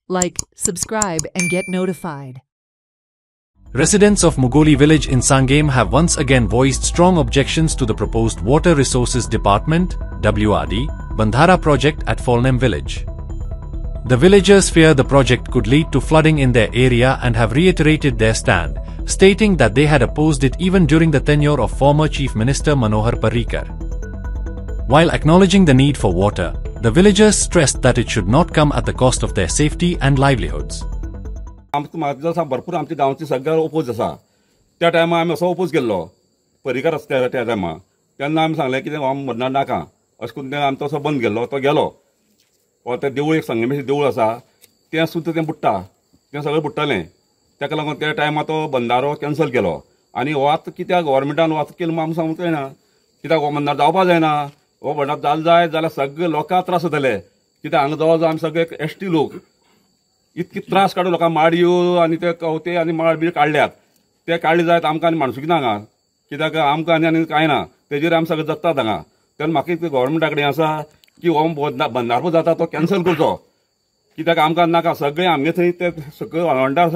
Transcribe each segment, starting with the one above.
like, subscribe and get notified. Residents of Mugoli village in Sangame have once again voiced strong objections to the proposed Water Resources Department (WRD) Bandhara project at Folnem village. The villagers fear the project could lead to flooding in their area and have reiterated their stand, stating that they had opposed it even during the tenure of former Chief Minister Manohar Parrikar. While acknowledging the need for water, the villagers stressed that it should not come at the cost of their safety and livelihoods. भरपूर आमच्या गांवची सगळ्या oppose आसा. त्या टायमार आमी असो oppose केल्लो पर्रीकार आसता त्या टायमार. तेन्ना आमी सांगलें कितें हो मरनाड नाका अशें करून आमी तसो बंद केल्लो. तो गेलो. तें देवूळ एक संगमेश देवूळ आसा तें सुद्दां तें बुडटा. तें सगळें बुडटलें. ताका लागून त्या टायमार तो बंदारो कॅन्सल केलो. आनी हो आतां कित्याक गव्हर्मेंटान आतां केलो म्हूण आमकां सांगूंक कळना. कित्याक हो बंदार जावपा जायना. हो बंदार जाल जाय जाल्यार सगळे लोकांक त्रास जातले. कित्याक हांगा जवळ जवळ आमी सगळे एसटी लोक इतकी त्रास काडून लोकांक माडयो आनी ते कवते आनी माड बी काडल्यात. ते काडले जायत आमकां आनी माणसुकी ना हांगा. कित्याक आमकां आनी कांय ना. तेजेर आमी सगळे जगतात हांगा. तेन्ना म्हाका गव्हर्मेंटा कडेन आसा की हो बंदार पळय जाता तो कॅन्सल करचो. कित्याक आमकां नाका. सगळे आमगे थंय ते सगळे वाळवंटार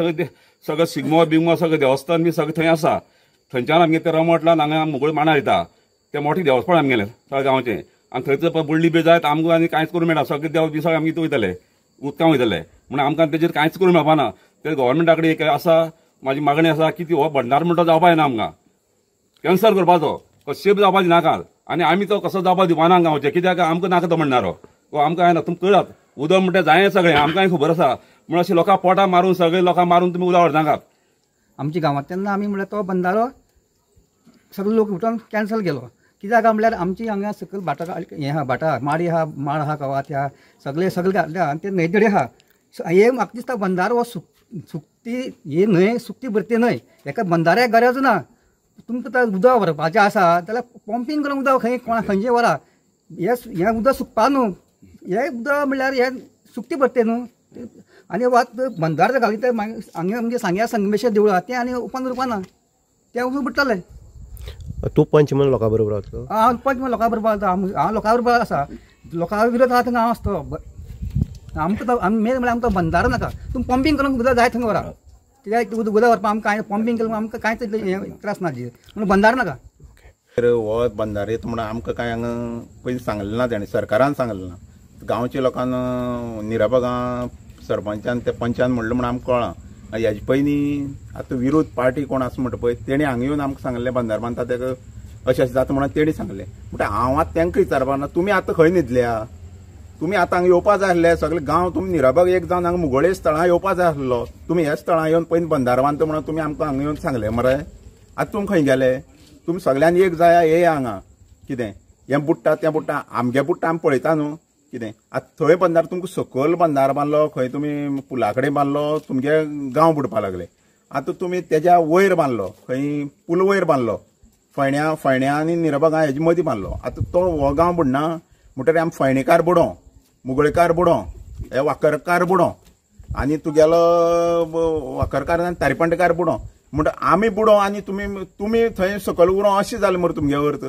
सगळे शिगमो बिगमो सगळे देवस्थान बी सगळे थंय आसा. थंयच्यान आमगे ते रमटलान हांगा मुगोळी मांडार येता. ते मोठे देवस्थान आमगेले सगळे गांवचे. आनी थंयच बुडली बी जायत आमकां आनी कांयच करूंक मेळना. सगळे देव बी सगळे आमगे वयतले उदकां वयतले. म्हणून आमकां तेजेर कांयच करूंक मेळपाना. ते गव्हर्मेंटा कडेन एक आसा म्हाजी मागणी आसा की हो बंदार म्हणटा जावपा जायना आमकां. कॅन्सल करपाचो. कशें जावपा दिनाका. आनी आमी तो कसो जावपा दिवपाना गांवचे. कित्याक आमकां नाका तो म्हणणारो. हो आमकां येना. तुमकां कळत उदक म्हणटा जाय सगळें आमकांय खबर आसा. म्हणून अशें लोकांक पोटां मारून सगळे लोकांक मारून तुमी उदक व्हरनाकात. आमच्या गांवांत तेन्ना आमी म्हणल्यार तो बंदारो सगळे लोक उठून कॅन्सल केलो. कित्याक म्हणल्यार आमची हांगा सकयल भाटां हें आहा भाटां माडी आहा माड आहा कवात आहा सगळे घातल्या आनी ते न्हंयतडे आहा. हे म्हाका दिसता बंदार हो सुकती ही न्हंय सुकती भरती न्हय. हेका बंदाऱ्याक गरज ना. तुमकां उदक व्हरपाचें आसा जाल्यार पंपींग करून उदक खंयचें व्हरा. हें उदक सुकपा न्हू. हें उदक म्हणल्यार हें सुकती भरते न्हू. आनी बंदार घाली ते हांगा आमगे सांग्या संगमेश्वर देवूळ आहा तें आनी ओपन करपाना. तें उदक बुडटलें. तूं पंच म्हणून लोकां बरोबर वचो. हांव पंच म्हणून लोकां बरोबर वता. हांव लोकां बरोबर आसा. लोकां विरोध आहा थंय हांव आसतो. आमकां मेन म्हणल्यार आमकां बंदारो नाका. तुमी पंपींग करून उदक जाय थंय व्हरा. कित्याक उदक व्हरपा आमकां कांय पंपींग केलें आमकां कांयच त्रास ना जी. म्हणून बंदार नाका. हो बंदार येता म्हणून आमकां कांय हांगा पयलीं सांगलें ना. तेणें सरकारान सांगलें ना. गांवच्या लोकांन निराबागां सरपंचान ते पंचान म्हणलें म्हणून आमकां कळ्ळां. हेजे पयलीं आतां विरोध पार्टी कोण आसा म्हणटा पळय तेणी हांगा येवन आमकां सांगलें बंदार बांदता तेका अशें जाता म्हणून तेणी सांगलें. म्हणटा हांव आतां तांकां विचारपा ना. तुमी आतां खंय न्हिदल्या. तुमी आतां हांगा येवपा जाय आसले. सगळे गांव तुमी निराबाग एक जावन हांगा मुगोळे स्थळां येवपा जाय आसलो. तुमी ह्या स्थळां येवन पयलीं बंदार बांदता म्हणून तुमी आमकां हांगा येवन सांगलें मरे. आतां तुमी खंय गेले. तुमी सगळ्यांनी एक जाय येया हांगा. कितें हें बुडटा तें बुडटा आमगे बुडटा आमी पळयता न्हू. कितें आतां थंय बंदार तुमकां सकयल बंदार बांदलो खंय तुमी पुला कडेन बांदलो तुमगे गांव बुडपा लागले. आतां तुमी तेज्या वयर बांदलो खंय पुल वयर बांदलो. फयण्या आनी निराबागां हेजे मदीं बांदलो. आतां तो हो गांव बुडना म्हणटकीर आमी फयणेकार बुडो मुगळेकार बुडो हे वाकरकार बुडो आनी तुगेलो वाकरकार आनी तारीपंडकार बुडो म्हणटा आमी बुडो आनी तुमी थंय सकयल उरो अशें जालें मरे तुमगे अर्थ.